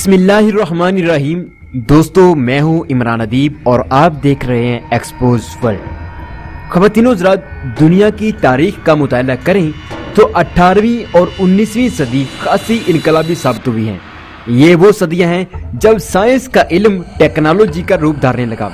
बिस्मिल्लाहिर्रहमानिर्रहीम। दोस्तों, मैं हूं इमरान अदीब और आप देख रहे हैं एक्सपोज वर्ल्ड। ख़वातीनो हज़रात, दुनिया की तारीख का मुताला करें तो 18वीं और 19वीं सदी खासी इनकलाबी साबित हुई हैं। ये वो सदियां हैं जब साइंस का इल्म टेक्नोलॉजी का रूप धारने लगा,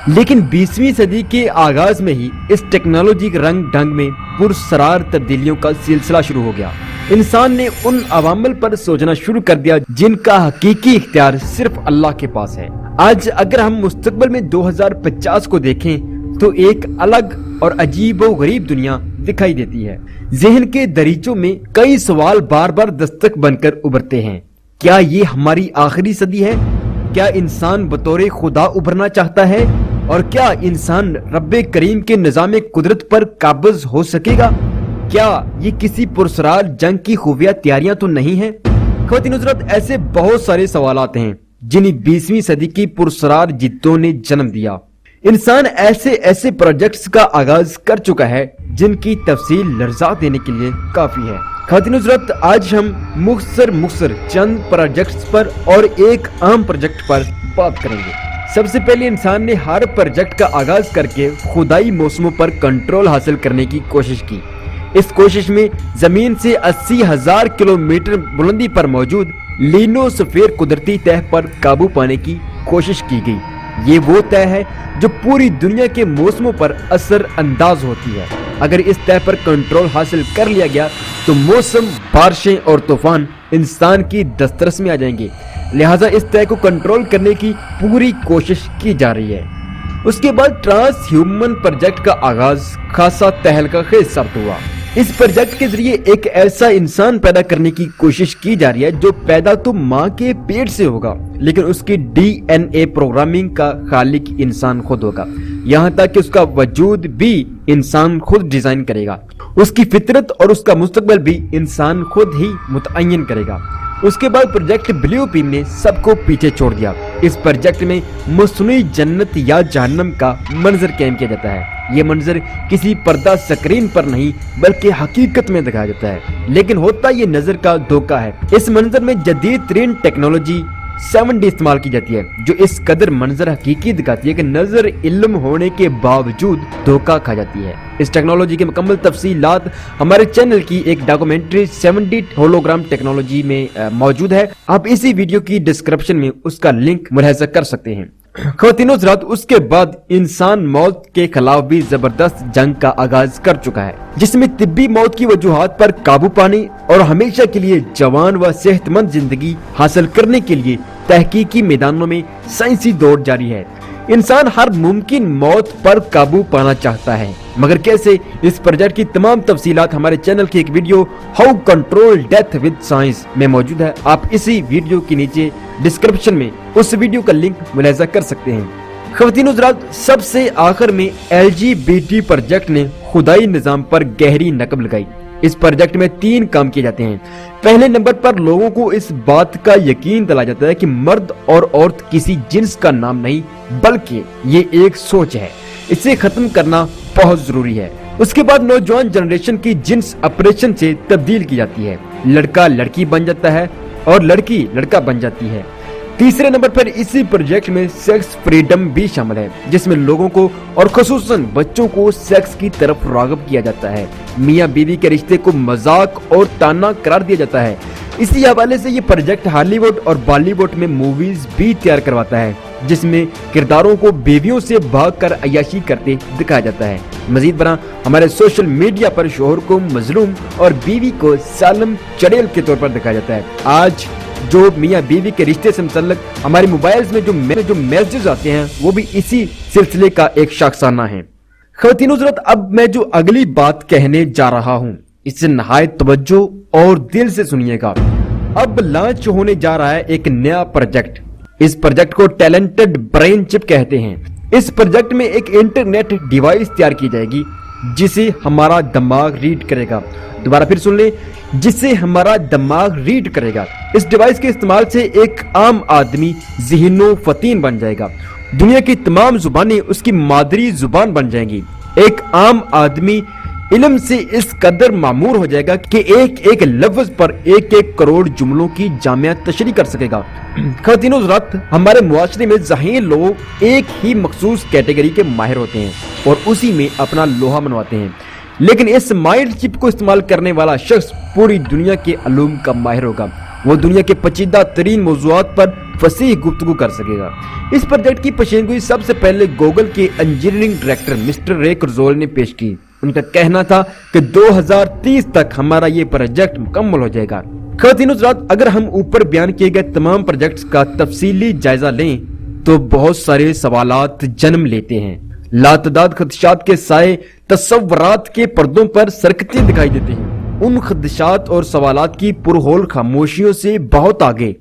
लेकिन 20वीं सदी के आगाज में ही इस टेक्नोलॉजी के रंग ढंग में पुरस्रार तब्दीलियों का सिलसिला शुरू हो गया। इंसान ने उन अवामल पर सोचना शुरू कर दिया जिनका हकीकी इख्तियार सिर्फ अल्लाह के पास है। आज अगर हम मुस्तकबिल में 2050 को देखें तो एक अलग और अजीब व गरीब दुनिया दिखाई देती है। जहन के दरीचों में कई सवाल बार बार दस्तक बनकर उभरते हैं। क्या ये हमारी आखिरी सदी है? क्या इंसान बतौर खुदा उभरना चाहता है? और क्या इंसान रब्बे करीम के निजाम कुदरत पर काबिज हो सकेगा? क्या ये किसी पुरस्रार जंग की खुफिया तैयारियां तो नहीं है? ख़वातीन हज़रात, ऐसे बहुत सारे सवालात हैं जिन्हें 20वीं सदी की पुरस्रार जिद्दों ने जन्म दिया। इंसान ऐसे ऐसे प्रोजेक्ट्स का आगाज कर चुका है जिनकी तफसील लर्जा देने के लिए काफी है। ख़वातीन हज़रात, आज हम मुख्तसर चंद प्रोजेक्ट्स पर और एक अहम प्रोजेक्ट पर बात करेंगे। सबसे पहले इंसान ने हर प्रोजेक्ट का आगाज करके खुदाई मौसमों पर कंट्रोल हासिल करने की कोशिश की। इस कोशिश में जमीन से 80,000 किलोमीटर बुलंदी पर मौजूद लीनोस्फीयर कुदरती तह पर काबू पाने की कोशिश की गई। ये वो तह है जो पूरी दुनिया के मौसमों पर असर अंदाज होती है। अगर इस तह पर कंट्रोल हासिल कर लिया गया तो मौसम, बारिशें और तूफान इंसान की दस्तरस में आ जाएंगे। लिहाजा इस तह को कंट्रोल करने की पूरी कोशिश की जा रही है। उसके बाद ट्रांस ह्यूमन प्रोजेक्ट का आगाज खासा तहलका खेज साबित हुआ। इस प्रोजेक्ट के जरिए एक ऐसा इंसान पैदा करने की कोशिश की जा रही है जो पैदा तो माँ के पेट से होगा, लेकिन उसकी DNA प्रोग्रामिंग का खालिक इंसान खुद होगा। यहाँ तक कि उसका वजूद भी इंसान खुद डिजाइन करेगा। उसकी फितरत और उसका मुस्तकबिल भी इंसान खुद ही मुतय्यन करेगा। उसके बाद प्रोजेक्ट ब्लू बीम ने सबको पीछे छोड़ दिया। इस प्रोजेक्ट में मसनूई जन्नत या जहन्नम का मंजर कायम किया जाता है। ये मंजर किसी पर्दा स्क्रीन पर नहीं बल्कि हकीकत में दिखाया जाता है, लेकिन होता ये नजर का धोखा है। इस मंजर में जदीद तरीन टेक्नोलॉजी 7D इस्तेमाल की जाती है, जो इस कदर मंजर हकीकी दिखाती है कि नजर इल्म होने के बावजूद धोखा खा जाती है। इस टेक्नोलॉजी की मुकम्मल तफसीलात हमारे चैनल की एक डॉक्यूमेंट्री 7D होलोग्राम टेक्नोलॉजी में मौजूद है। आप इसी वीडियो की डिस्क्रिप्शन में उसका लिंक मुलाहिजा कर सकते हैं। ख़वातीनो हज़रात, उसके बाद इंसान मौत के खिलाफ भी जबरदस्त जंग का आगाज कर चुका है, जिसमें तिब्बी मौत की वजूहात पर काबू पाने और हमेशा के लिए जवान व सेहतमंद जिंदगी हासिल करने के लिए तहकीकी मैदानों में साइंसी दौड़ जारी है। इंसान हर मुमकिन मौत पर काबू पाना चाहता है, मगर कैसे? इस प्रोजेक्ट की तमाम तफसीलात हमारे चैनल की एक video how control death with science में मौजूद है। आप इसी वीडियो के नीचे डिस्क्रिप्शन में उस वीडियो का लिंक मुलाहिजा कर सकते हैं। ख़वातीन हज़रात, सबसे आखिर में LGBT प्रोजेक्ट ने खुदाई निज़ाम पर गहरी नकब लगाई। इस प्रोजेक्ट में 3 काम किए जाते हैं। पहले नंबर पर लोगों को इस बात का यकीन दिलाया जाता है कि मर्द और औरत किसी जिन्स का नाम नहीं बल्कि ये एक सोच है। इसे खत्म करना बहुत जरूरी है। उसके बाद नौजवान जनरेशन की जिन्स ऑपरेशन से तब्दील की जाती है। लड़का लड़की बन जाता है और लड़की लड़का बन जाती है। तीसरे नंबर पर इसी प्रोजेक्ट में सेक्स फ्रीडम भी शामिल है, जिसमें लोगों को और खुसूसन बच्चों को सेक्स की तरफ राग़िब किया जाता है। मियाँ बीवी के रिश्ते को मजाक और ताना करार दिया जाता है। इसी हवाले से ये प्रोजेक्ट हॉलीवुड और बॉलीवुड में मूवीज भी तैयार करवाता है, जिसमें किरदारों को बीवियों से भागकर अय्याशी करते दिखाया जाता है। मजीद बना हमारे सोशल मीडिया पर शोहर को मजलूम और बीवी को सालम चड़ेल के तौर पर दिखाया जाता है। आज जो मियाँ बीवी के रिश्ते से मुतल्लिक हमारे मोबाइल्स में जो मैसेजेस आते हैं वो भी इसी सिलसिले का एक शाखसाना है। ख़वातीन हज़रात, अब मैं जो अगली बात कहने जा रहा हूँ इससे नहायत तवज्जो और दिल से सुनिएगा। अब लॉन्च होने जा रहा है एक नया प्रोजेक्ट। इस प्रोजेक्ट को टैलेंटेड ब्रेन चिप कहते हैं। इस प्रोजेक्ट में एक इंटरनेट डिवाइस तैयार की जाएगी जिसे हमारा दिमाग रीड करेगा। दोबारा फिर सुन ले, जिससे हमारा दिमाग रीड करेगा। इस डिवाइस के इस्तेमाल से एक आम आदमी ज़हनो फतीन बन जाएगा। दुनिया की तमाम जुबानें उसकी मादरी जुबान बन जाएंगी। एक आम आदमी علم سے اس قدر معمور ہو جائے گا کہ ایک ایک لفظ پر ایک ایک کروڑ جملوں کی جامع تشریح کر سکے گا۔ خواتین و حضرات، ہمارے معاشرے میں ذہین لوگ ایک ہی مخصوص کیٹیگری کے ماہر ہوتے ہیں اور اسی میں اپنا لوہا منواتے ہیں، لیکن اس مائنڈ چپ کو استعمال کرنے والا شخص پوری دنیا کے علوم کا ماہر ہوگا۔ وہ دنیا کے پیچیدہ ترین موضوعات پر فصیح گفتگو کر سکے گا۔ اس پروجیکٹ کی پیشنگوئی سب سے پہلے گوگل کے انجینئرنگ ڈائریکٹر مسٹر رے کرزول نے پیش کی۔ ان کا کہنا تھا کہ 2030 تک ہمارا یہ پروجیکٹ مکمل ہو جائے گا۔ خواتین و حضرات، اگر ہم اوپر بیان کیے گئے تمام پروجیکٹس کا تفصیلی جائزہ لیں تو بہت سارے سوالات جنم لیتے ہیں۔ لاتعداد خدشات کے سائے تصورات کے پردوں پر سرکتے دکھائی دیتے ہیں۔ ان خدشات اور سوالات کی پرہول خاموشیوں سے بہت آگے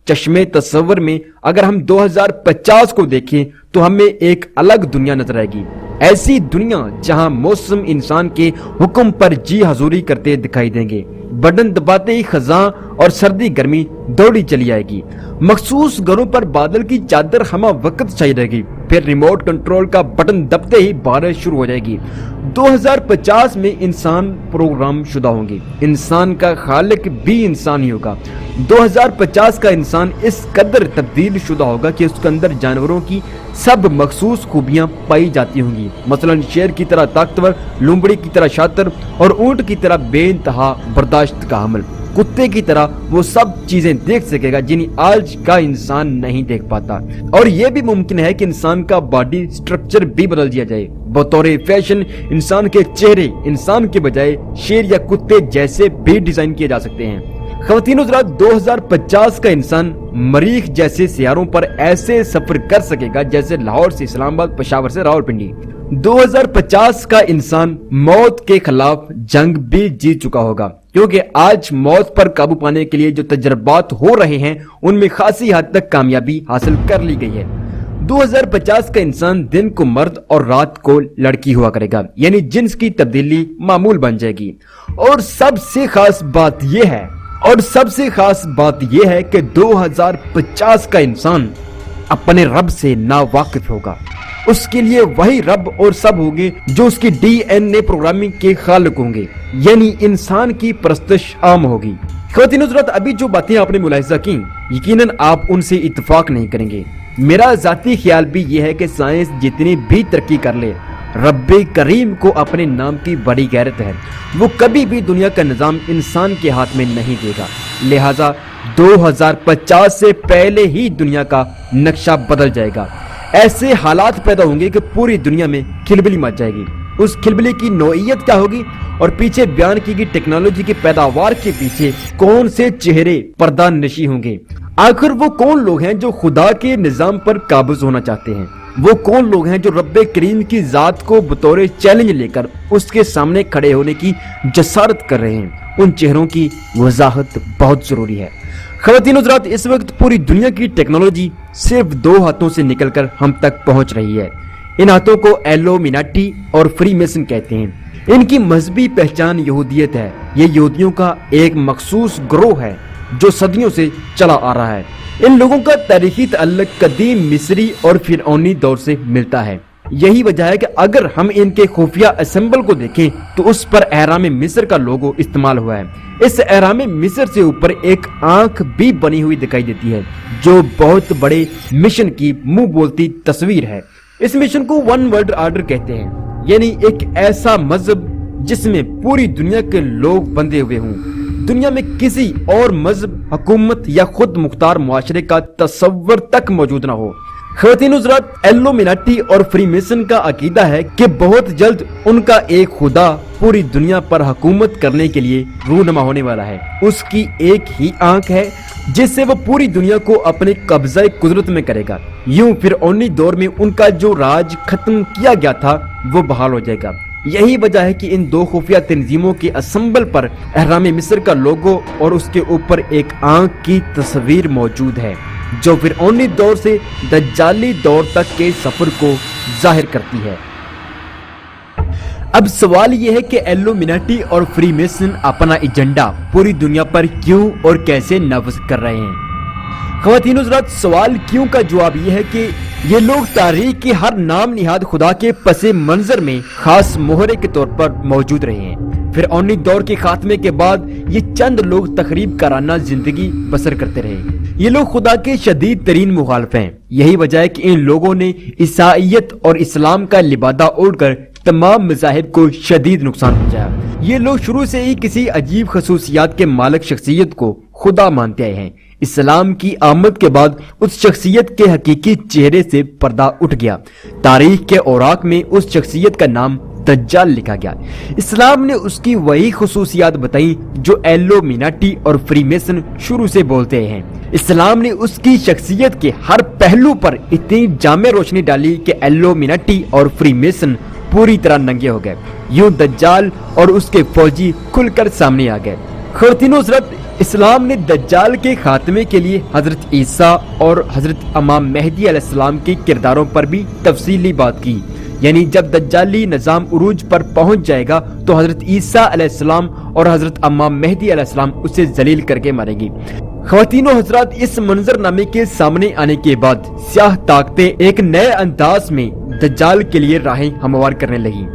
چشمے تصور میں اگر ہم 2050 کو دیکھیں تو ہمیں ایک الگ دنیا نظر آئے گی، ایسی دنیا جہاں موسم انسان کے حکم پر جی حضوری کرتے دکھائی دیں گے، بٹن دباتے ہی خزاں اور سردی گرمی دوڑی چلی آئے گی، مخصوص گھروں پر بادل کی چادر ہمہ وقت چھائی رہے گی، پھر ریموٹ کنٹرول کا بٹن دبتے ہی بارش شروع ہو جائے گی۔ 2050 میں انسان پروگرام شدہ ہوں گے، انسان کا خالق بھی انسان ہی ہوگا۔ 2050 کا انسان اس قدر تبدیل شدہ ہوگا کہ اس کے اندر جانوروں کی سب مخصوص خوبیاں پائی جاتی ہوں گی، مثلا شیر کی طرح طاقتور، لومڑی کی طرح شاطر اور اونٹ کی طرح بے انتہا برداشت کا حامل، کتے کی طرح وہ سب چیزیں دیکھ سکے گا جنہیں آج کا انسان نہیں دیکھ پاتا، اور یہ بھی ممکن ہے کہ انسان کا باڈی سٹرکچر بھی بدل دیا جائے، بطور فیشن انسان کے چہرے انسان کے بجائے شیر یا کتے جیسے بھی ڈیزائن کیے جا سکتے ہیں۔ خواتین حضرات، 2050 کا انسان مریخ جیسے سیاروں پر ایسے سفر کر سکے گا جیسے لاہور سے اسلام آباد، پشاور سے راولپنڈی۔ 2050 کا انسان موت کے خلاف جنگ بھی جیت چکا ہوگا، کیونکہ آج موت پر قابو پانے کے لیے جو تجربات ہو رہے ہیں ان میں خاصی حد تک کامیابی حاصل کر لی گئی ہے۔ 2050 کا انسان دن کو مرد اور رات کو لڑکی ہوا کرے گا، یعنی جنس کی تبدیلی معمول بن جائے گی۔ اور سب سے خاص بات یہ ہے کہ 2050 کا انسان اپنے رب سے ناواقف ہوگا۔ اس کے لیے وہی رب اور سب ہوں گے جو اس کی ڈی این اے پروگرامنگ کے خالق ہوں گے، یعنی انسان کی پرستش عام ہوگی۔ خواتین حضرات، ابھی جو باتیں آپ نے ملاحظہ کی یقیناً آپ ان سے اتفاق نہیں کریں گے۔ میرا ذاتی خیال بھی یہ ہے کہ سائنس جتنی بھی ترقی کر لے، رب کریم کو اپنے نام کی بڑی غیرت ہے، وہ کبھی بھی دنیا کا نظام انسان کے ہاتھ میں نہیں دے گا، لہٰذا 2050 سے پہلے ہی دنیا کا نقشہ بدل جائے گا۔ ایسے حالات پیدا ہوں گے کہ پوری دنیا میں کھلبلی مچ جائے گی۔ اس کھلبلی کی نوعیت کیا ہوگی اور پیچھے بیان کی گئی ٹیکنالوجی کی پیداوار کے پیچھے کون سے چہرے پردہ نشی ہوں گے؟ آخر وہ کون لوگ ہیں جو خدا کے نظام پر قابض ہونا چاہتے ہیں؟ وہ کون لوگ ہیں جو رب کریم کی ذات کو بطور چیلنج لے کر اس کے سامنے کھڑے ہونے کی جسارت کر رہے ہیں؟ ان چہروں کی وضاحت بہت ضروری ہے۔ خواتین حضرات، اس وقت پوری دنیا کی ٹیکنالوجی صرف 2 ہاتھوں سے نکل کر ہم تک پہنچ رہی ہے۔ ان ہاتھوں کو ایلومیناٹی اور فری میسن کہتے ہیں۔ ان کی مذہبی پہچان یہودیت ہے۔ یہ یہودیوں کا ایک مخصوص گروہ ہے جو صدیوں سے چلا آ رہا ہے۔ ان لوگوں کا تاریخی تعلق قدیم مصری اور فرعونی دور سے ملتا ہے۔ یہی وجہ ہے کہ اگر ہم ان کے خفیہ اسمبل کو دیکھیں تو اس پر احرام مصر کا لوگو استعمال ہوا ہے۔ اس احرام مصر سے اوپر ایک آنکھ بھی بنی ہوئی دکھائی دیتی ہے جو بہت بڑے مشن کی منہ بولتی تصویر ہے۔ اس مشن کو ون ورلڈ آرڈر کہتے ہیں، یعنی ایک ایسا مذہب جس میں پوری دنیا کے لوگ بندھے ہوئے ہوں، دنیا میں کسی اور مذہب، حکومت یا خود مختار معاشرے کا تصور تک موجود نہ ہو۔ خواتین حضرات، ایلومیناٹی اور فری میسن کا عقیدہ ہے کہ بہت جلد ان کا ایک خدا پوری دنیا پر حکومت کرنے کے لیے رونما ہونے والا ہے۔ اس کی ایک ہی آنکھ ہے جس سے وہ پوری دنیا کو اپنے قبضہ قدرت میں کرے گا۔ یوں فرعونی دور میں ان کا جو راج ختم کیا گیا تھا وہ بحال ہو جائے گا۔ یہی وجہ ہے کہ ان 2 خفیہ تنظیموں کے اسمبل پر احرام مصر کا لوگو اور اس کے اوپر ایک آنکھ کی تصویر موجود ہے جو فرعونی دور سے دجالی دور تک کے سفر کو ظاہر کرتی ہے۔ اب سوال یہ ہے کہ ایلومیناٹی اور فری میسن اپنا ایجنڈا پوری دنیا پر کیوں اور کیسے نافذ کر رہے ہیں؟ خواتین حضرات، سوال کیوں کا جواب یہ ہے کہ یہ لوگ تاریخ کے ہر نام نہاد خدا کے پس منظر میں خاص مہرے کے طور پر موجود رہے ہیں۔ فرعونی دور کے خاتمے کے بعد یہ چند لوگ تخریب کارانہ زندگی بسر کرتے رہے۔ یہ لوگ خدا کے شدید ترین مخالف ہیں۔ یہی وجہ ہے کہ ان لوگوں نے عیسائیت اور اسلام کا لبادہ اوڑھ کر تمام مذاہب کو شدید نقصان پہنچایا۔ یہ لوگ شروع سے ہی کسی عجیب خصوصیات کے مالک شخصیت کو خدا مانتے آئے ہیں۔ اسلام کی آمد کے بعد اس شخصیت کے حقیقی چہرے سے پردہ اٹھ گیا۔ تاریخ کے اوراق میں اس شخصیت کا نام دجال لکھا گیا۔ اسلام نے اس کی وہی خصوصیات بتائیں جو ایلومیناٹی اور فری میسن شروع سے بولتے ہیں۔ اسلام نے اس کی شخصیت کے ہر پہلو پر اتنی جامع روشنی ڈالی کہ ایلومیناٹی اور فری میسن پوری طرح ننگے ہو گئے۔ یوں دجال اور اس کے فوجی کھل کر سامنے آ گئے۔ خواتین و حضرات، اسلام نے دجال کے خاتمے کے لیے حضرت عیسیٰ اور حضرت امام مہدی علیہ السلام کے کرداروں پر بھی تفصیلی بات کی۔ یعنی جب دجالی نظام عروج پر پہنچ جائے گا تو حضرت عیسیٰ علیہ السلام اور حضرت امام مہدی علیہ السلام اسے ذلیل کر کے ماریں گی۔ خواتین و حضرات، اس منظر نامے کے سامنے آنے کے بعد سیاہ طاقتیں ایک نئے انداز میں دجال کے لیے راہیں ہموار کرنے لگیں۔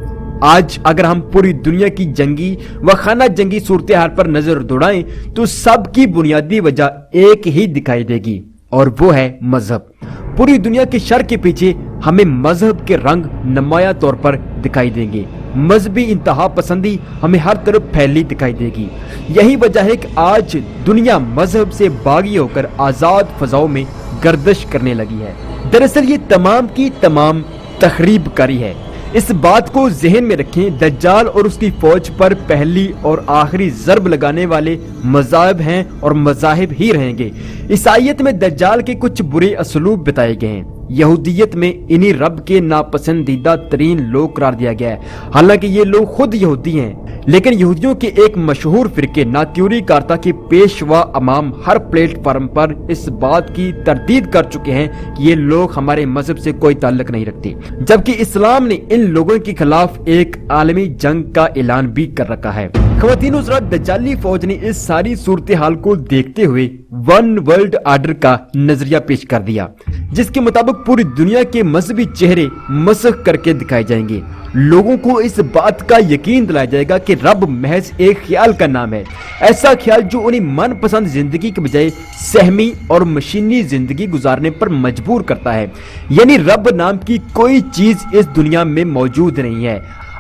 آج اگر ہم پوری دنیا کی جنگی و خانہ جنگی صورتحال پر نظر دوڑائیں تو سب کی بنیادی وجہ ایک ہی دکھائی دے گی، اور وہ ہے مذہب۔ پوری دنیا کے شر کے پیچھے ہمیں مذہب کے رنگ نمایاں طور پر دکھائی دیں گے۔ مذہبی انتہا پسندی ہمیں ہر طرف پھیلی دکھائی دے گی۔ یہی وجہ ہے کہ آج دنیا مذہب سے باغی ہو کر آزاد فضاؤں میں گردش کرنے لگی ہے۔ دراصل یہ تمام کی تمام تخریب کاری ہے۔ اس بات کو ذہن میں رکھیں، دجال اور اس کی فوج پر پہلی اور آخری ضرب لگانے والے مذاہب ہیں اور مذاہب ہی رہیں گے۔ عیسائیت میں دجال کے کچھ برے اسلوب بتائے گئے ہیں۔ یہودیت میں انہی رب کے ناپسندیدہ ترین لوگ قرار دیا گیا ہے۔ حالانکہ یہ لوگ خود یہودی ہیں، لیکن یہودیوں کے ایک مشہور فرقے ناتیوری کارتا کے پیشوا امام ہر پلیٹ فارم پر اس بات کی تردید کر چکے ہیں کہ یہ لوگ ہمارے مذہب سے کوئی تعلق نہیں رکھتے، جبکہ اسلام نے ان لوگوں کے خلاف ایک عالمی جنگ کا اعلان بھی کر رکھا ہے۔ خواتین و حضرات، دجالی فوج نے اس ساری صورتحال کو دیکھتے ہوئے ون ورلڈ آرڈر کا نظریہ پیش کر دیا، جس کے مطابق پوری دنیا کے مذہبی چہرے مسخ کر کے دکھائے جائیں گے۔ لوگوں کو اس بات کا یقین دلایا جائے گا کہ رب محض ایک خیال کا نام ہے، ایسا خیال جو انہیں من پسند زندگی کے بجائے سہمی اور مشینی زندگی گزارنے پر مجبور کرتا ہے۔ یعنی رب نام کی کوئی چیز اس دنیا میں موجود نہیں ہے۔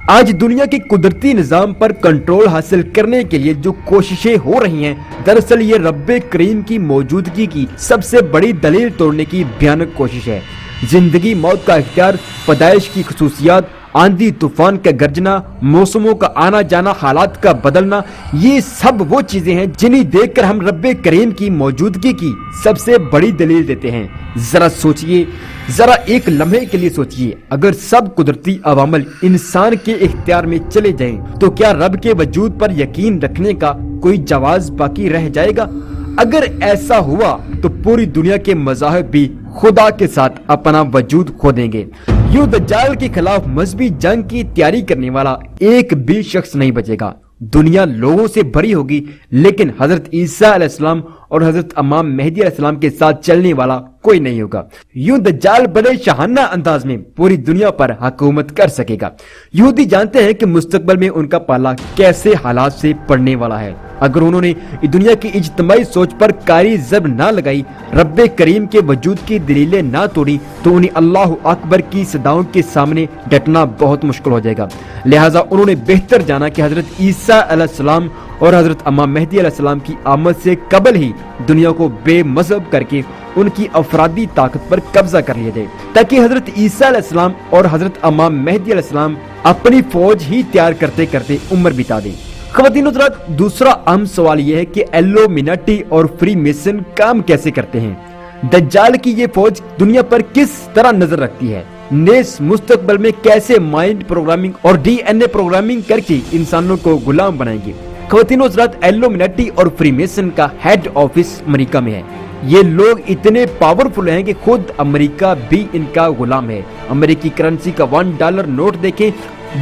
آج دنیا کے قدرتی نظام پر کنٹرول حاصل کرنے کے لیے جو کوششیں ہو رہی ہیں، دراصل یہ رب کریم کی موجودگی کی سب سے بڑی دلیل توڑنے کی بھیانک کوشش ہے۔ زندگی موت کا اختیار، پیدائش کی خصوصیات، آندھی طوفان کا گرجنا، موسموں کا آنا جانا، حالات کا بدلنا، یہ سب وہ چیزیں ہیں جنہیں دیکھ کر ہم رب کریم کی موجودگی کی سب سے بڑی دلیل دیتے ہیں۔ ذرا سوچئے، ذرا ایک لمحے کے لیے سوچئے، اگر سب قدرتی عوامل انسان کے اختیار میں چلے جائیں تو کیا رب کے وجود پر یقین رکھنے کا کوئی جواز باقی رہ جائے گا؟ اگر ایسا ہوا تو پوری دنیا کے مذاہب بھی خدا کے ساتھ اپنا وجود کھو دیں گے۔ یوں دجال کے خلاف مذہبی جنگ کی تیاری کرنے والا ایک بھی شخص نہیں بچے گا۔ دنیا لوگوں سے بھری ہوگی، لیکن حضرت عیسیٰ علیہ السلام اور حضرت امام مہدی علیہ السلام کے ساتھ چلنے والا کوئی نہیں ہوگا۔ یوں دجال بڑے شاہانہ انداز میں پوری دنیا پر حکومت کر سکے گا۔ یہودی جانتے ہیں کہ مستقبل میں ان کا پالا کیسے حالات سے پڑنے والا ہے۔ اگر انہوں نے دنیا کی اجتماعی سوچ پر کاری ضرب نہ لگائی، رب کریم کے وجود کی دلیلیں نہ توڑی، تو انہیں اللہ اکبر کی صداؤں کے سامنے ڈٹنا بہت مشکل ہو جائے گا۔ لہٰذا انہوں نے بہتر جانا کہ حضرت عیسیٰ علیہ السلام اور حضرت امام مہدی علیہ السلام کی آمد سے قبل ہی دنیا کو بے مذہب کر کے ان کی افرادی طاقت پر قبضہ کر لیا جائے، تاکہ حضرت عیسیٰ علیہ السلام اور حضرت امام مہدی علیہ السلام اپنی فوج ہی تیار کرتے کرتے عمر بتا دیں۔ خواتین و حضرات، دوسرا اہم سوال یہ ہے کہ ایلومیناٹی اور فری میسن کام کیسے کرتے ہیں؟ دجال کی یہ فوج دنیا پر کس طرح نظر رکھتی ہے؟ نیز مستقبل میں کیسے مائنڈ پروگرامنگ اور ڈی این اے پروگرامنگ کر کے انسانوں کو غلام بنائیں گے؟ خواتین و حضرات، ایلومیناٹی اور فری میسن کا ہیڈ آفس امریکہ میں ہے۔ یہ لوگ اتنے پاورفل ہیں کہ خود امریکہ بھی ان کا غلام ہے۔ امریکی کرنسی کا $1 نوٹ دیکھیں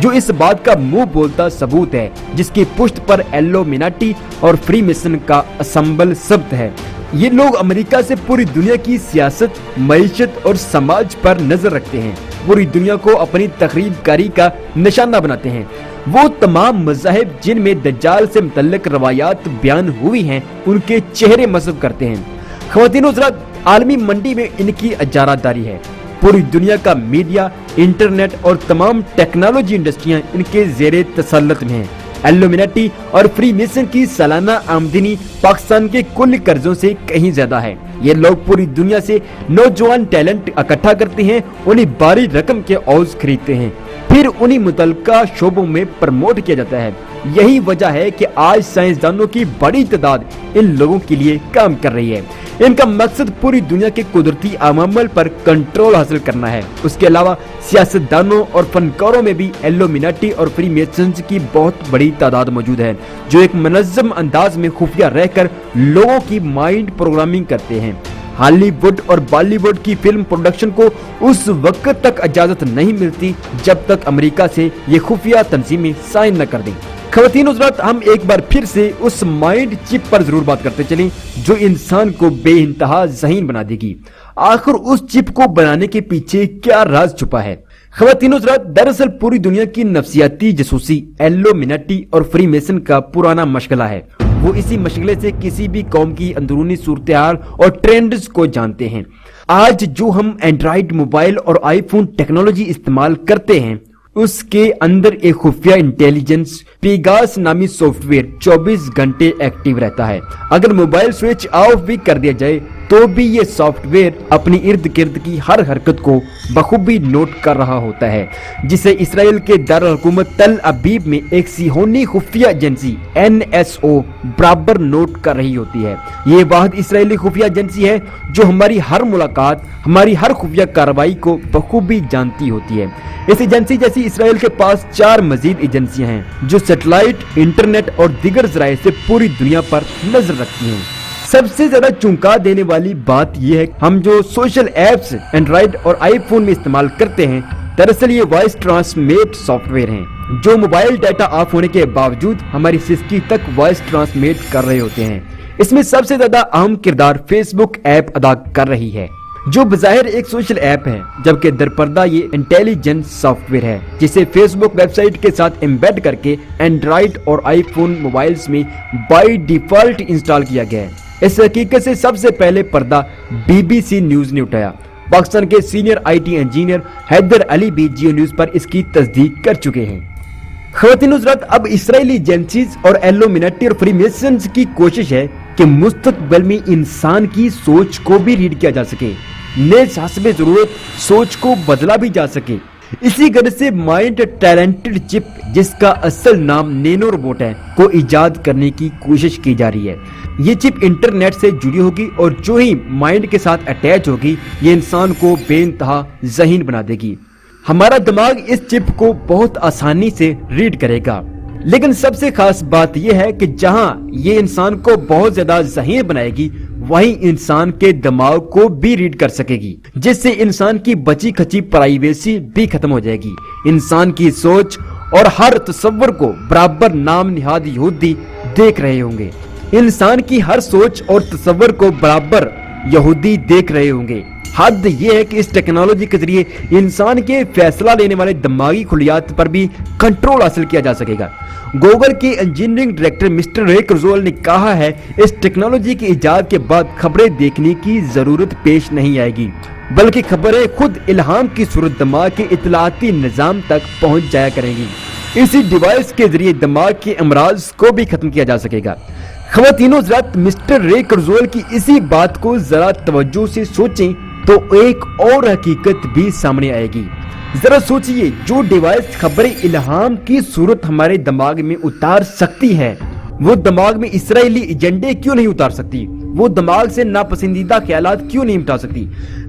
جو اس بات کا منہ بولتا ثبوت ہے، جس کی پشت پر ایلومیناٹی اور فری میسن کا اسمبل ثبت ہے۔ ये लोग अमेरिका से पूरी दुनिया की सियासत, मईशत और समाज पर नजर रखते हैं। पूरी दुनिया को अपनी तखरीबकारी का निशाना बनाते हैं। वो तमाम मज़ाहिब जिनमें दज्जाल से मुतल्लिक रवायात बयान हुई हैं, उनके चेहरे मसब करते हैं। ख़वातीन व हज़रात, आलमी मंडी में इनकी इजारादारी है। पूरी दुनिया का मीडिया, इंटरनेट और तमाम टेक्नोलॉजी इंडस्ट्रियां इनके ज़ेरे तसल्लुत में हैं। इल्यूमिनाटी और फ्री मेसन की सालाना आमदनी पाकिस्तान के कुल कर्जों से कहीं ज्यादा है। ये लोग पूरी दुनिया से नौजवान टैलेंट इकट्ठा करते हैं, उन्हें भारी रकम के औज खरीदते हैं, फिर उन्हीं मुतल्लिका शोबों में प्रमोट किया जाता है। यही वजह है कि आज साइंसदानों की बड़ी तादाद इन लोगों के लिए काम कर रही है। इनका मकसद पूरी दुनिया के कुदरती अमामल पर कंट्रोल हासिल करना है। उसके अलावा सियासतदानों और फनकारों में भी इल्यूमिनाटी और फ्री मेसन्स की बहुत बड़ी तादाद मौजूद है, जो एक मुनज़्ज़म अंदाज में खुफिया रहकर लोगों की माइंड प्रोग्रामिंग करते हैं। हॉलीवुड और बॉलीवुड की फिल्म प्रोडक्शन को उस वक्त तक इजाजत नहीं मिलती जब तक अमेरिका से ये खुफिया तंजीमें साइन न कर दें। ख़वातीन हज़रात, हम एक बार फिर से उस माइंड चिप पर जरूर बात करते चलें जो इंसान को बेइंतहा ज़हीन बना देगी। आखिर उस चिप को बनाने के पीछे क्या राज छुपा है? ख़वातीन हज़रात, दरअसल पूरी दुनिया की नफ्सियाती जासूसी इल्यूमिनाटी और फ्री मेसन का पुराना मशगला है। वो इसी मशगले से किसी भी कौम की अंदरूनी सूरत हाल और ट्रेंड्स को जानते हैं। आज जो हम एंड्रॉइड मोबाइल और आईफोन टेक्नोलॉजी इस्तेमाल करते हैं, उसके अंदर एक खुफिया इंटेलिजेंस पेगास नामी सॉफ्टवेयर 24 घंटे एक्टिव रहता है। अगर मोबाइल स्विच ऑफ भी कर दिया जाए तो भी ये सॉफ्टवेयर अपनी इर्द गिर्द की हर हरकत को बखूबी नोट कर रहा होता है, जिसे इसराइल के दारुल हुकूमत तल अबीब में एक सिहोनी खुफिया एजेंसी NSO बराबर नोट कर रही होती है। ये वाहिद इसराइली खुफिया एजेंसी है जो हमारी हर मुलाकात, हमारी हर खुफिया कार्रवाई को बखूबी जानती होती है। इस एजेंसी जैसी इसराइल के पास 4 मजीद एजेंसियां हैं जो सैटेलाइट, इंटरनेट और दीगर जराए से पूरी दुनिया पर नजर रखती हैं। सबसे ज्यादा चौंका देने वाली बात यह है, हम जो सोशल एप्स एंड्रॉइड और आईफोन में इस्तेमाल करते हैं, दरअसल ये वॉइस ट्रांसमिट सॉफ्टवेयर हैं जो मोबाइल डाटा ऑफ होने के बावजूद हमारी सिस्की तक वॉइस ट्रांसमिट कर रहे होते हैं। इसमें सबसे ज्यादा अहम किरदार फेसबुक ऐप अदा कर रही है, जो बज़ाहिर एक सोशल ऐप है, जबकि दरपर्दा ये इंटेलिजेंस सॉफ्टवेयर है जिसे फेसबुक वेबसाइट के साथ एम्बेड करके एंड्रॉइड और आईफोन मोबाइल्स में बाय डिफॉल्ट इंस्टॉल किया गया है। इस हकीकत से सबसे पहले पर्दा BBC न्यूज ने उठाया। पाकिस्तान के senior IT engineer Haider Ali भी जियो न्यूज पर इसकी तस्दीक कर चुके हैं। ख़वातीन हज़रात, अब इसराइली एजेंसीज और इल्यूमिनाटी और फ्रीमेसन्स की कोशिश है कि मुस्तकबिल में इंसान की सोच को भी रीड किया जा सके, नेज़ हस्बे जरूरत सोच को बदला भी जा सके। इसी गरज से माइंड टैलेंटेड चिप, जिसका असल नाम नैनो रोबोट है, को इजाद करने की कोशिश की जा रही है। ये चिप इंटरनेट से जुड़ी होगी और जो ही माइंड के साथ अटैच होगी, ये इंसान को बेइंतहा ज़हीन बना देगी। हमारा दिमाग इस चिप को बहुत आसानी से रीड करेगा। लेकिन सबसे खास बात यह है कि जहां ये इंसान को बहुत ज्यादा ज़हीन बनाएगी, वहीं इंसान के दिमाग को भी रीड कर सकेगी, जिससे इंसान की बची खची प्राइवेसी भी खत्म हो जाएगी। इंसान की सोच और हर तस्वर को बराबर नाम निहाद यहूदी देख रहे होंगे। इंसान की हर सोच और तस्वर को बराबर यहूदी देख रहे होंगे। हद यह है कि इस टेक्नोलॉजी के जरिए इंसान के फैसला लेने वाले दिमागी खुलियात पर भी कंट्रोल हासिल किया जा सकेगा। गूगल के इंजीनियरिंग डायरेक्टर मिस्टर रे कुर्ज़वेल ने कहा है, इस टेक्नोलॉजी के इजाद के बाद खबरें देखने की जरूरत पेश नहीं आएगी, बल्कि खबरें खुद इल्हाम की सूरत दिमाग के इतलाती निज़ाम तक पहुंच जाया करेंगी। इसी डिवाइस के जरिए दिमाग के अमराज को भी खत्म किया जा सकेगा। ख़वातीनो हज़रात, मिस्टर रे कुर्ज़वेल की इसी बात को जरा तवज्जो से सोचें तो एक और हकीकत भी सामने आएगी। जरा सोचिए, जो डिवाइस खबरें इल्हाम की सूरत हमारे दिमाग में उतार सकती है, वो दिमाग में इसराइली एजेंडे क्यों नहीं उतार सकती? वो दिमाग से नापसंदीदा ख्यालात क्यों नहीं मिटा सकती?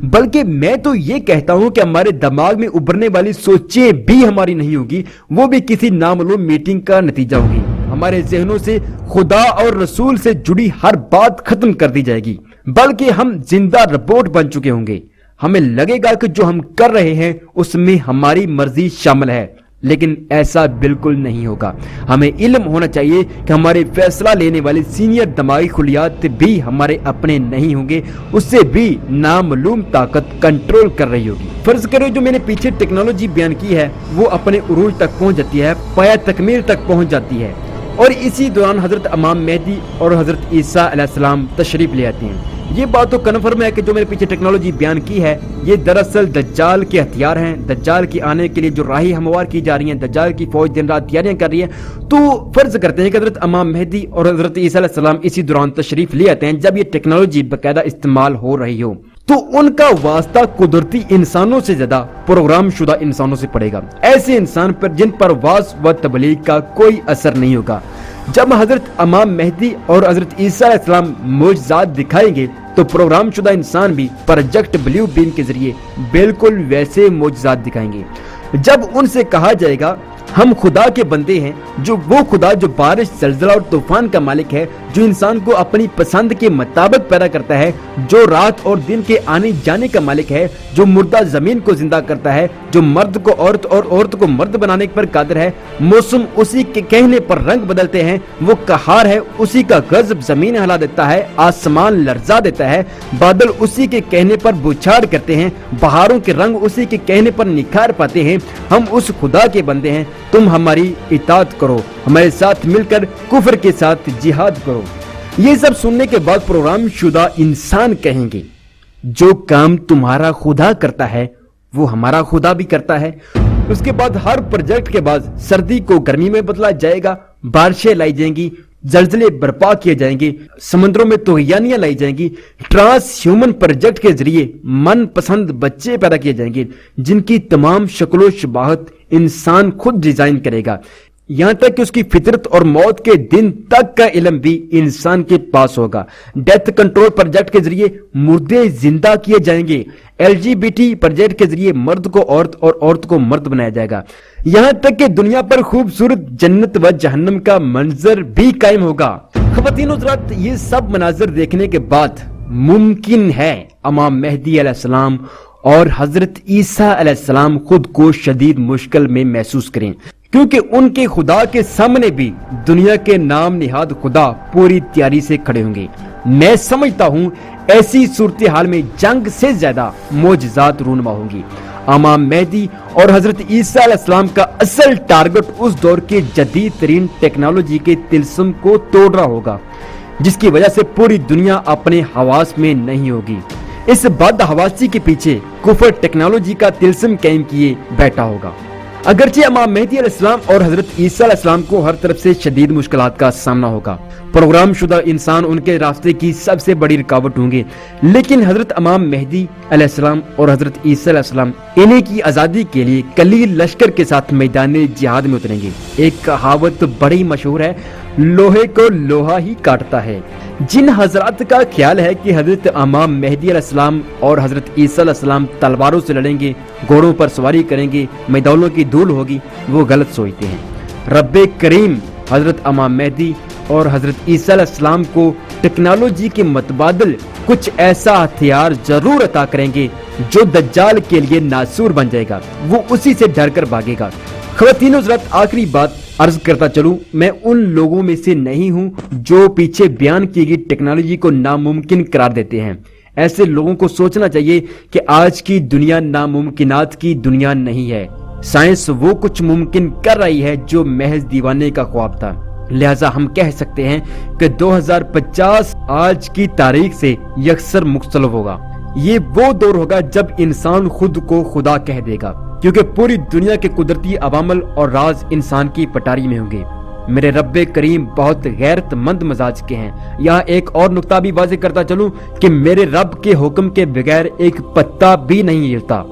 बल्कि मैं तो ये कहता हूँ कि हमारे दिमाग में उभरने वाली सोचें भी हमारी नहीं होगी, वो भी किसी नामालूम मीटिंग का नतीजा होगी। हमारे जहनों से खुदा और रसूल से जुड़ी हर बात खत्म कर दी जाएगी, बल्कि हम जिंदा रिपोर्ट बन चुके होंगे। हमें लगेगा कि जो हम कर रहे हैं उसमें हमारी मर्जी शामिल है, लेकिन ऐसा बिल्कुल नहीं होगा। हमें इल्म होना चाहिए कि हमारे फैसला लेने वाले सीनियर दिमागी खुलियात भी हमारे अपने नहीं होंगे, उससे भी नामालूम ताकत कंट्रोल कर रही होगी। फर्ज करो जो मैंने पीछे टेक्नोलॉजी बयान की है वो अपने उरूज तक पहुंच जाती है, पाया तकमील तक पहुंच जाती है, और इसी दौरान हजरत इमाम मेहदी और हजरत ईसा अलैहिस्सलाम तशरीफ ले आते हैं। ये बात तो कन्फर्म है कि जो मैंने पीछे टेक्नोलॉजी बयान की है ये दरअसल दज्जाल के हथियार हैं। दज्जाल के आने के लिए जो राही हमवार की जा रही हैं, दज्जाल की फौज दिन रात तैयारियां कर रही है। तो फर्ज करते हैं कि हजरत इमाम मेहदी और हजरत ईसा अलैहिस्सलाम इसी दौरान तशरीफ ले आते हैं जब ये टेक्नोलॉजी बाकायदा इस्तेमाल हो रही हो, तो उनका वास्ता कुदरती इंसानों से ज्यादा प्रोग्राम शुदा इंसानों से पड़ेगा, ऐसे इंसान पर जिन पर वास व तबलीग का कोई असर नहीं होगा। जब हजरत इमाम मेहदी और हजरत ईसा अलैहिस्सलाम मोजज़ात दिखाएंगे तो प्रोग्राम शुदा इंसान भी प्रोजेक्ट ब्लू बीम के जरिए बिल्कुल वैसे मोजज़ात दिखाएंगे। जब उनसे कहा जाएगा हम खुदा के बंदे हैं, जो वो खुदा जो बारिश, जलजला और तूफान का मालिक है, जो इंसान को अपनी पसंद के मुताबिक पैदा करता है, जो रात और दिन के आने जाने का मालिक है, जो मुर्दा जमीन को जिंदा करता है, जो मर्द को औरत और औरत को मर्द बनाने पर कादिर है, मौसम उसी के कहने पर रंग बदलते हैं, वो कहार है, उसी का गजब जमीन हिला देता है, आसमान लर्जा देता है, बादल उसी के कहने पर बौछार करते हैं, बहारों के रंग उसी के कहने पर निखार पाते हैं। हम उस खुदा के बंदे हैं, तुम हमारी इताअत करो, हमारे साथ मिलकर कुफर के साथ जिहाद करो। ये सब सुनने के बाद प्रोग्राम शुदा इंसान कहेंगे जो काम तुम्हारा खुदा करता है वो हमारा खुदा भी करता है। उसके बाद हर प्रोजेक्ट के बाद सर्दी को गर्मी में बदला जाएगा, बारिशें लाई जाएंगी, जलजले बर्पा किए जाएंगे, समंदरों में तूफानियां लाई जाएंगी, ट्रांस ह्यूमन प्रोजेक्ट के जरिए मन पसंद बच्चे पैदा किए जाएंगे जिनकी तमाम शक्लो शबाहत इंसान खुद डिजाइन करेगा, यहां तक कि उसकी फितरत और मौत के दिन तक का इल्म भी इंसान के पास होगा। डेथ कंट्रोल प्रोजेक्ट के जरिए मुर्दे जिंदा किए जाएंगे, LGBT प्रोजेक्ट के जरिए मर्द को औरत और औरत को मर्द बनाया जाएगा, यहां तक कि दुनिया पर खूबसूरत जन्नत व जहन्नम का मंजर भी कायम होगा। ख़वातीन हज़रात, ये सब मनाजर देखने के बाद मुमकिन है इमाम मेहदी अलैहिस्सलाम और हजरत ईसा अलैहिस्सलाम खुद को शदीद मुश्किल में महसूस करें, क्योंकि उनके खुदा के सामने भी दुनिया के नाम निहाद खुदा पूरी तैयारी से खड़े होंगे। मैं समझता हूँ ऐसी सूरत हाल में जंग से ज्यादा मोजज़ात रूनमा होंगी। इमाम मेहदी और हजरत ईसा अलैहिस्सलाम का असल टारगेट उस दौर के जदीद तरीन टेक्नोलॉजी के तिल्स्म को तोड़ रहा होगा, जिसकी वजह से पूरी दुनिया अपने हवास में नहीं होगी। इस बद हवासी के पीछे कुफर टेक्नोलॉजी का तिल्स्म कायम किए बैठा होगा। अगरचे इमाम मेहदी अलैहिस्सलाम और हजरत ईसा अलैहिस्सलाम को हर तरफ से शदीद मुश्किलात का सामना होगा, प्रोग्राम शुदा इंसान उनके रास्ते की सबसे बड़ी रुकावट होंगे, लेकिन हजरत इमाम मेहदी अलैहिस्सलाम और हजरत ईसा अलैहिस्सलाम इन्हीं की आजादी के लिए कलील लश्कर के साथ मैदान जिहाद में उतरेंगे। एक कहावत बड़ी मशहूर है, लोहे को लोहा ही काटता है। जिन हजरात का ख्याल है कि हजरत इमाम मेहदी अलैहिस्सलाम और हजरत ईसा अलैहिस्सलाम तलवारों से लड़ेंगे, घोड़ों पर सवारी करेंगे, मैदानों की धूल होगी, वो गलत सोचते हैं। रब्बे करीम हजरत इमाम मेहदी और हजरत ईसा अलैहिस्सलाम को टेक्नोलॉजी के मुतबादिल कुछ ऐसा हथियार जरूर अता करेंगे जो दज्जाल के लिए नासूर बन जाएगा, वो उसी से डर कर भागेगा। ख़वातीन हज़रात, आखिरी बात अर्ज करता चलूं, मैं उन लोगों में से नहीं हूं जो पीछे बयान की गई टेक्नोलॉजी को नामुमकिन करार देते हैं। ऐसे लोगों को सोचना चाहिए कि आज की दुनिया नामुमकिनात की दुनिया नहीं है। साइंस वो कुछ मुमकिन कर रही है जो महज दीवाने का ख्वाब था। लिहाजा हम कह सकते हैं कि 2050 आज की तारीख से यकसर मुख्तलिफ होगा। ये वो दौर होगा जब इंसान खुद को खुदा कह देगा, क्योंकि पूरी दुनिया के कुदरती अवामल और राज इंसान की पटारी में होंगे। मेरे रब्बे करीम बहुत गैरतमंद मजाज के हैं। यहाँ एक और नुक्ता भी वाज़ेह करता चलूं कि मेरे रब के हुक्म के बगैर एक पत्ता भी नहीं हिलता।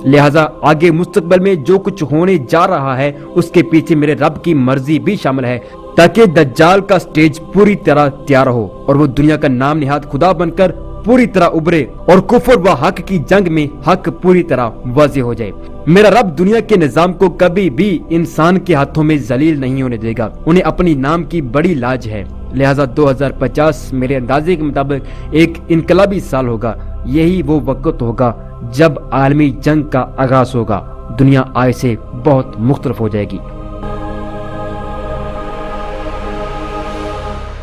लिहाजा आगे मुस्तकबिल में जो कुछ होने जा रहा है उसके पीछे मेरे रब की मर्जी भी शामिल है, ताकि दज्जाल का स्टेज पूरी तरह तैयार हो और वो दुनिया का नाम निहाद खुदा बनकर पूरी तरह उभरे और कुफर व हक की जंग में हक पूरी तरह वाज़ेह हो जाए। मेरा रब दुनिया के निजाम को कभी भी इंसान के हाथों में जलील नहीं होने देगा। उन्हें अपनी नाम की बड़ी लाज है। लिहाजा 2050 मेरे अंदाजे के मुताबिक एक इनकलाबी साल होगा। यही वो वक्त होगा जब आलमी जंग का आगाज होगा। دنیا آج سے بہت مختلف ہو جائے گی۔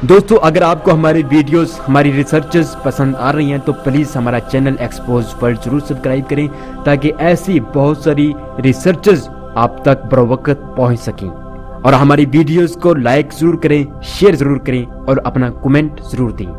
دوستو اگر آپ کو ہماری ویڈیوز، ہماری ریسرچز پسند آ رہی ہیں تو پلیز ہمارا چینل ایکسپوز ورلڈ ضرور سبسکرائب کریں تاکہ ایسی بہت ساری ریسرچز آپ تک بروقت پہنچ سکیں، اور ہماری ویڈیوز کو لائک ضرور کریں، شیئر ضرور کریں اور اپنا کمنٹ ضرور دیں۔